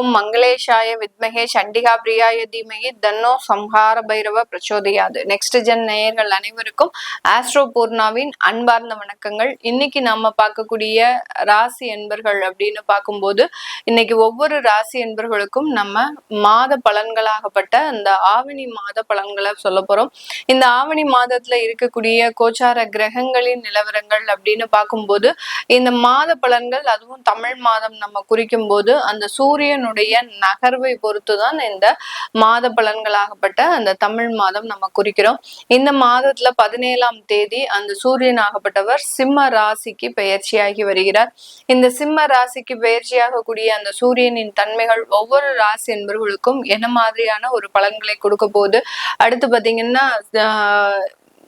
ஓம் மங்களேஷாய வித்மகே சண்டிகா பிரியாய தீமகி தன்னோ சம்ஹார பைரவ பிரச்சோதயாது. நெக்ஸ்ட் ஜென் நேயர்கள் அனைவருக்கும் ஆஸ்ட்ரோ பூர்ணாவின் அன்பார்ந்த வணக்கங்கள். இன்னைக்கு நாம பார்க்கக்கூடிய ராசி என்பர்கள் அப்படின்னு பார்க்கும்போது இன்னைக்கு ஒவ்வொரு ராசி என்பர்களுக்கும் நம்ம மாத பலன்களாகப்பட்ட அந்த ஆவணி மாத பலன்களை சொல்ல போறோம். இந்த ஆவணி மாதத்துல இருக்கக்கூடிய கோச்சார கிரகங்களின் நிலவரங்கள் அப்படின்னு பார்க்கும்போது இந்த மாத பலன்கள், அதுவும் தமிழ் மாதம் நம்ம குறிக்கும் போது அந்த சூரியனுடைய நகர்வை பொறுத்துதான் இந்த மாத பலன்களாகப்பட்ட அந்த தமிழ் மாதம் நம்ம குறிக்கிறோம். இந்த மாதத்துல 17ஆம் தேதி அந்த சூரியன் ஆகப்பட்டவர் சிம்ம ராசிக்கு பெயர்ச்சியாகி வருகிறார். இந்த சிம்ம ராசிக்கு பெயர்ச்சியாக கூடிய அந்த சூரியனின் தன்மைகள் ஒவ்வொரு ராசி என்பவர்களுக்கும் என்ன மாதிரியான ஒரு பலன்களை கொடுக்க போகுது. அடுத்து பாத்தீங்கன்னா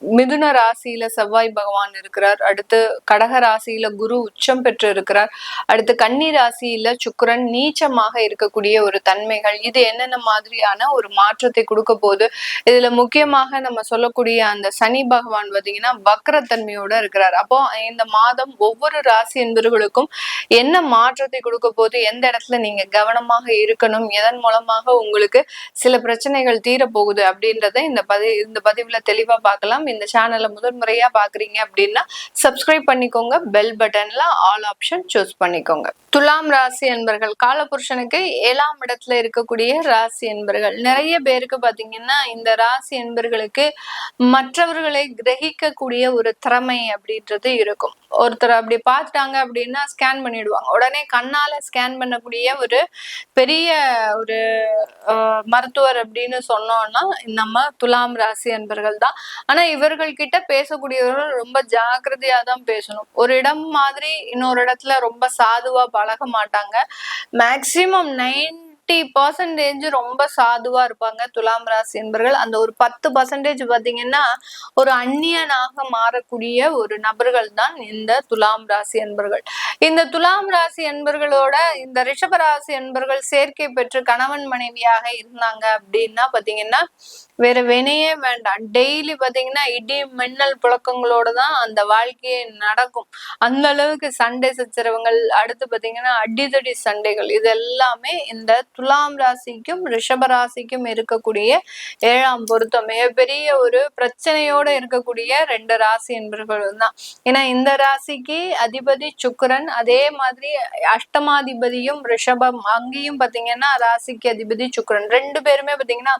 மிதுன ராசியில செவ்வாய் பகவான் இருக்கிறார். அடுத்து கடக ராசியில குரு உச்சம் பெற்று இருக்கிறார். அடுத்து கன்னி ராசியில சுக்கிரன் நீச்சமாக இருக்கக்கூடிய ஒரு தன்மைகள், இது என்னென்ன மாதிரியான ஒரு மாற்றத்தை கொடுக்க போகுது. இதுல முக்கியமாக நம்ம சொல்லக்கூடிய அந்த சனி பகவான் பாத்தீங்கன்னா வக்ரத்தன்மையோட இருக்கிறார். அப்போ இந்த மாதம் ஒவ்வொரு ராசி என்பவர்களுக்கும் என்ன மாற்றத்தை கொடுக்க போகுது, எந்த இடத்துல நீங்க கவனமாக இருக்கணும், எதன் மூலமாக உங்களுக்கு சில பிரச்சனைகள் தீரப்போகுது அப்படின்றத இந்த பதிவுல தெளிவா பார்க்கலாம். இந்த சேனலை முதல் முறையா பாக்குறீங்க அப்படின்னா சப்ஸ்கிரைப் பண்ணிக்கோங்க, பெல் பட்டன்ல ஆல் ஆப்ஷன் சூஸ் பண்ணிக்கோங்க. துலாம் ராசி என்பர்கள் காலபுருஷனுக்கு 7ஆம் இடத்துல இருக்கக்கூடிய ராசி என்பர்கள். நிறைய பேருக்கு பாத்தீங்கன்னா இந்த ராசி என்பர்களுக்கு மற்றவர்களை கிரகிக்கக்கூடிய ஒரு திறமை அப்படின்றது இருக்கும். ஒருத்தர் அப்படி பார்த்துட்டாங்க அப்படின்னா ஸ்கேன் பண்ணிடுவாங்க. உடனே கண்ணால ஸ்கேன் பண்ணக்கூடிய ஒரு பெரிய ஒரு மருத்துவர் அப்படின்னு சொன்னோம்னா நம்ம துலாம் ராசி என்பர்கள் தான். ஆனா இவர்கள் கிட்ட பேசக்கூடியவர்கள் ரொம்ப ஜாக்கிரதையா தான் பேசணும். ஒரு இடம் மாதிரி இன்னொரு இடத்துல ரொம்ப சாதுவா பழக மாட்டாங்க. மேக்சிமம் 90% ரொம்ப சாதுவா இருப்பாங்க துலாம் ராசி என்பர்கள். அந்த ஒரு 10% பாத்தீங்கன்னா ஒரு அந்நியனாக மாறக்கூடிய ஒரு நபர்கள் தான் இந்த துலாம் ராசி என்பர்கள். இந்த துலாம் ராசி என்பர்களோட இந்த ரிஷப ராசி என்பர்கள் சேர்க்கை பெற்று கணவன் மனைவியாக இருந்தாங்க அப்படின்னா பாத்தீங்கன்னா வேற வினையே வேண்டாம். டெய்லி பாத்தீங்கன்னா இடி மின்னல் புழக்கங்களோட தான் அந்த வாழ்க்கையே நடக்கும். அந்த அளவுக்கு சண்டை சச்சரவுகள், அடுத்து பாத்தீங்கன்னா அடிதடி சண்டைகள், இது எல்லாமே இந்த துலாம் ராசிக்கும் ரிஷப ராசிக்கும் இருக்கக்கூடிய 7ஆம் பொருத்தம். மிகப்பெரிய ஒரு பிரச்சனையோட இருக்கக்கூடிய 2 ராசி என்பர்கள் தான். ஏன்னா இந்த ராசிக்கு அதிபதி சுக்கிரன், அதே மாதிரி அஷ்டமாதிபதியும் ரிஷபம், அங்கேயும் பாத்தீங்கன்னா ராசிக்கு அதிபதி சுக்கிரன். 2 பேருமே பாத்தீங்கன்னா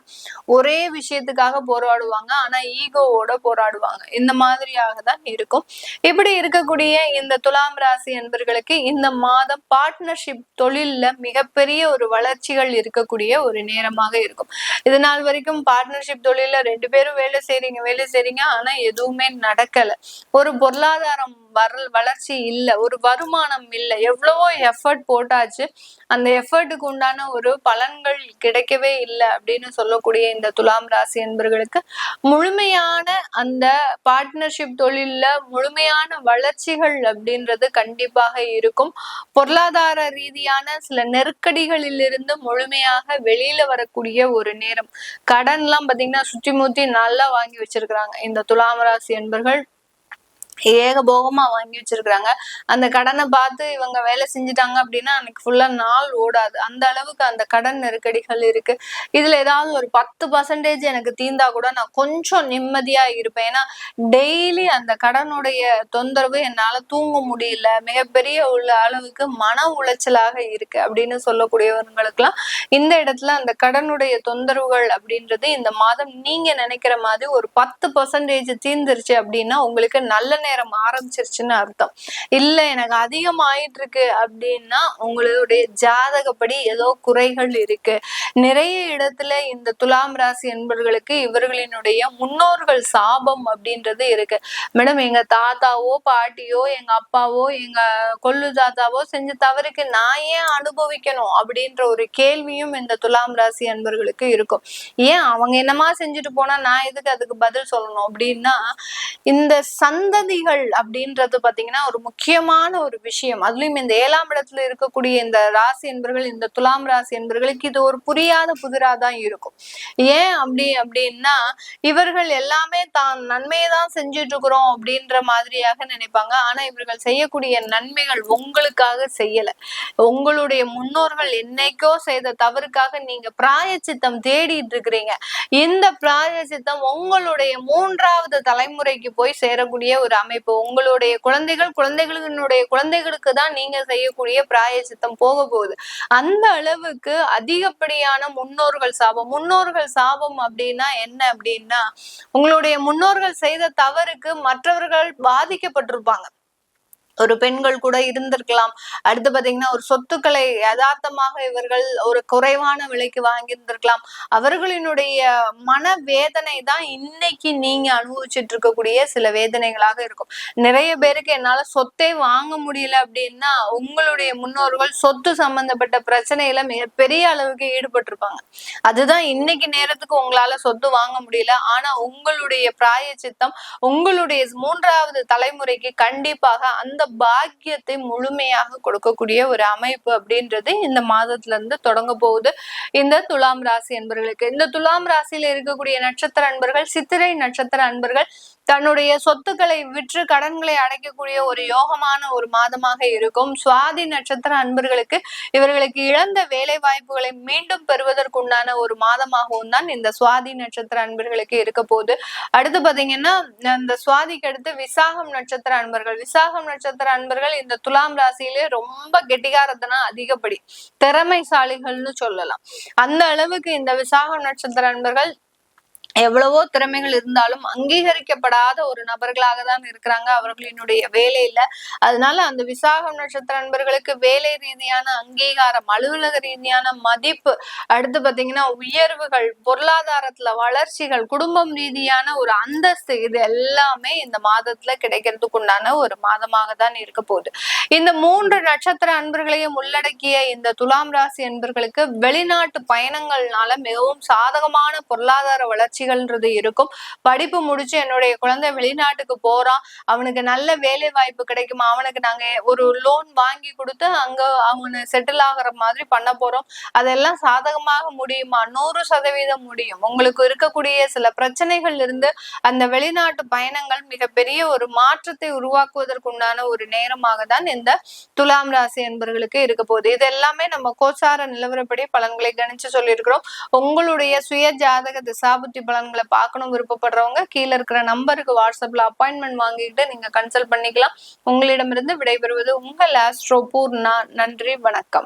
ஒரே விஷயத்துக்காக போராடுவாங்க. ஆனா ஈகோவோட போராடுவாங்க. இந்த மாதிரியாக தான் இருக்கும். இப்படி இருக்கக்கூடிய இந்த துலாம் ராசி என்பர்களுக்கு இந்த மாதம் பார்ட்னர்ஷிப் தொழில்ல மிகப்பெரிய ஒரு வளர்ச்சிகள் இருக்கக்கூடிய ஒரு நேரமாக இருக்கும். இது நாள் வரைக்கும் பார்ட்னர்ஷிப் தொழில 2 பேரும் வேலை செய்றீங்க, ஆனா எதுவுமே நடக்கல. ஒரு பொருளாதாரம் வளர்ச்சி இல்ல, ஒரு வருமானம் இல்ல, எவ்வளவோ எஃபர்ட் போட்டாச்சு, அந்த எஃபர்ட்டுக்கு உண்டான ஒரு பலன்கள் கிடைக்கவே இல்லை அப்படின்னு சொல்லக்கூடிய இந்த துலாம் ராசி என்பர்களுக்கு முழுமையான அந்த பார்ட்னர்ஷிப் தொழில்ல முழுமையான வளர்ச்சிகள் அப்படின்றது கண்டிப்பாக இருக்கும். பொருளாதார ரீதியான சில நெருக்கடிகளிலிருந்து முழுமையாக வெளியில வரக்கூடிய ஒரு நேரம். கடன் எல்லாம் பாத்தீங்கன்னா சுற்றி முத்தி நல்லா வாங்கி வச்சிருக்கிறாங்க இந்த துலாம் ராசி என்பர்கள். ஏகபோகமா வாங்கி வச்சிருக்கிறாங்க. அந்த கடனை பார்த்து இவங்க வேலை செஞ்சுட்டாங்க அப்படின்னா அன்னைக்கு ஃபுல்லா நாள் ஓடாது. அந்த அளவுக்கு அந்த கடன் நெருக்கடிகள் இருக்கு. இதுல ஏதாவது ஒரு 10% எனக்கு தீர்ந்தா கூட நான் கொஞ்சம் நிம்மதியா இருப்பேன். ஏன்னா டெய்லி அந்த கடனுடைய தொந்தரவு என்னால தூங்க முடியல, மிகப்பெரிய உள்ள அளவுக்கு மன உளைச்சலாக இருக்கு அப்படின்னு சொல்லக்கூடியவர்களுக்கெல்லாம் இந்த இடத்துல அந்த கடனுடைய தொந்தரவுகள் அப்படின்றது இந்த மாதம் நீங்க நினைக்கிற மாதிரி ஒரு 10% தீர்ந்துருச்சு அப்படின்னா உங்களுக்கு நல்ல நேரம் ஆரம்பிச்சிருச்சுன்னு அர்த்தம். இல்ல எனக்கு அதிகமாயிட்டு இருக்கு அப்படின்னா உங்களுடைய ஜாதகப்படி ஏதோ குறைகள் இருக்கு. நிறைய இடத்துல இந்த துலாம் ராசி என்பவர்களுக்கு இவர்களினுடைய முன்னோர்கள் சாபம் அப்படின்றது இருக்கு. மேடம் எங்க தாத்தாவோ பாட்டியோ எங்க அப்பாவோ எங்க கொள்ளு தாத்தாவோ செஞ்ச தவறுக்கு நான் ஏன் அனுபவிக்கணும் அப்படின்ற ஒரு கேள்வியும் இந்த துலாம் ராசி என்பவர்களுக்கு இருக்கும். ஏன் அவங்க என்னமா செஞ்சுட்டு போனா நான் எதுக்கு அதுக்கு பதில் சொல்லணும் அப்படின்னா இந்த சந்ததி குழந்தைகள் அப்படின்றது பாத்தீங்கன்னா ஒரு முக்கியமான ஒரு விஷயம். அதுலயும் இந்த 7ஆம் இடத்துல இருக்கக்கூடிய இந்த ராசி என்பர்கள், இந்த துலாம் ராசி என்பர்களுக்கு இது ஒரு புரியாத புதிராதான் இருக்கும். ஏன் அப்படின்னா இவர்கள் எல்லாமே தான் நன்மையை தான் செஞ்சுட்டு இருக்கிறோம் அப்படின்ற மாதிரியாக நினைப்பாங்க. ஆனா இவர்கள் செய்யக்கூடிய நன்மைகள் உங்களுக்காக செய்யல. உங்களுடைய முன்னோர்கள் என்னைக்கோ செய்த தவறுக்காக நீங்க பிராயச்சித்தம் தேடிட்டு இருக்கிறீங்க. இந்த பிராயச்சித்தம் உங்களுடைய 3வது தலைமுறைக்கு போய் சேரக்கூடிய ஒரு அமைப்பு. உங்களுடைய குழந்தைகளினுடைய குழந்தைகளுக்கு தான் நீங்க செய்யக்கூடிய பிராயச்சித்தம் போக போகுது. அந்த அளவுக்கு அதிகப்படியான முன்னோர்கள் சாபம் அப்படின்னா என்ன அப்படின்னா, உங்களுடைய முன்னோர்கள் செய்த தவறுக்கு மற்றவர்கள் பாதிக்கப்பட்டிருப்பாங்க. ஒரு பெண்கள் கூட இருந்திருக்கலாம். அடுத்து பாத்தீங்கன்னா ஒரு சொத்துக்களை யதார்த்தமாக இவர்கள் ஒரு குறைவான விலைக்கு வாங்கியிருந்திருக்கலாம். அவர்களினுடைய மனவேதனை தான் இன்னைக்கு நீங்க அனுபவிச்சுட்டு இருக்கக்கூடிய சில வேதனைகளாக இருக்கும். நிறைய பேருக்கு என்னால சொத்தே வாங்க முடியல அப்படின்னா உங்களுடைய முன்னோர்கள் சொத்து சம்பந்தப்பட்ட பிரச்சனையில மிகப்பெரிய அளவுக்கு ஈடுபட்டிருப்பாங்க. அதுதான் இன்னைக்கு நேரத்துக்கு உங்களால சொத்து வாங்க முடியல. ஆனா உங்களுடைய பிராயச்சித்தம் உங்களுடைய 3வது தலைமுறைக்கு கண்டிப்பாக அந்த பாக்கியத்தை முழுமையாக கொடுக்கக்கூடிய ஒரு அமைப்பு அப்படின்றது இந்த மாதத்துல இருந்து தொடங்க போகுது இந்த துலாம் ராசி என்பர்களுக்கு. இந்த துலாம் ராசியில இருக்கக்கூடிய நட்சத்திர அன்பர்கள், சித்திரை நட்சத்திர அன்பர்கள் தன்னுடைய சொத்துக்களை விற்று கடன்களை அடைக்கக்கூடிய ஒரு யோகமான ஒரு மாதமாக இருக்கும். சுவாதி நட்சத்திர அன்பர்களுக்கு இவர்களுக்கு இழந்த வேலை வாய்ப்புகளை மீண்டும் பெறுவதற்குண்டான ஒரு மாதமாகவும் தான் இந்த சுவாதி நட்சத்திர அன்பர்களுக்கு இருக்க போகுது. அடுத்து பாத்தீங்கன்னா இந்த சுவாதிக்கு அடுத்து விசாகம் நட்சத்திர அன்பர்கள் இந்த துலாம் ராசியிலே ரொம்ப கெட்டிகாரத்தனா அதிகப்படி திறமைசாலிகள்னு சொல்லலாம். அந்த அளவுக்கு இந்த விசாகம் நட்சத்திர அன்பர்கள் எவ்வளவோ திறமைகள் இருந்தாலும் அங்கீகரிக்கப்படாத ஒரு நபர்களாக தான் இருக்கிறாங்க அவர்களினுடைய வேலையில. அதனால அந்த விசாகம் நட்சத்திர நண்பர்களுக்கு வேலை ரீதியான அங்கீகாரம், அலுவலக ரீதியான மதிப்பு, அடுத்து பாத்தீங்கன்னா உயர்வுகள், பொருளாதாரத்துல வளர்ச்சிகள், குடும்பம் ரீதியான ஒரு அந்தஸ்து, இது எல்லாமே இந்த மாதத்துல கிடைக்கிறதுக்கு உண்டான ஒரு மாதமாக தான் இருக்க போகுது. இந்த 3 நட்சத்திர அன்பர்களையும் உள்ளடக்கிய இந்த துலாம் ராசி அன்பர்களுக்கு வெளிநாட்டு பயணங்கள்னால மிகவும் சாதகமான பொருளாதார வளர்ச்சி இருக்கும். படிப்பு முடிச்சு என்னுடைய குழந்தை வெளிநாட்டுக்கு போறான், அவனுக்கு நல்ல வேலை வாய்ப்பு கிடைக்குமா, அவனுக்கு நாங்க ஒரு லோன் வாங்கி கொடுத்து அங்க அவனை செட்டில் ஆகிற மாதிரி பண்ண போறோம், அதெல்லாம் சாதகமாக முடியுமா? 100% முடியும். உங்களுக்கு இருக்கக்கூடிய சில பிரச்சனைகள் இருந்து அந்த வெளிநாட்டு பயணங்கள் மிகப்பெரிய ஒரு மாற்றத்தை உருவாக்குவதற்குண்டான ஒரு நேரமாக தான் இந்த துலாம் ராசி என்பவர்களுக்கு இருக்க போகுது. இது எல்லாமே நம்ம கோச்சார நிலவரப்படி பலன்களை கணிச்சு சொல்லியிருக்கிறோம். உங்களுடைய சுய ஜாதக திசாபுத்தி பலன்களை பார்க்கணும் விருப்பப்படுறவங்க கீழே இருக்கிற நம்பருக்கு வாட்ஸ்அப்ல அப்பாயின்மெண்ட் வாங்கிட்டு நீங்க கன்சல்ட் பண்ணிக்கலாம். உங்களிடமிருந்து விடைபெறுவது உங்கள் ஆஸ்ட்ரோ பூர்ணா. நன்றி, வணக்கம்.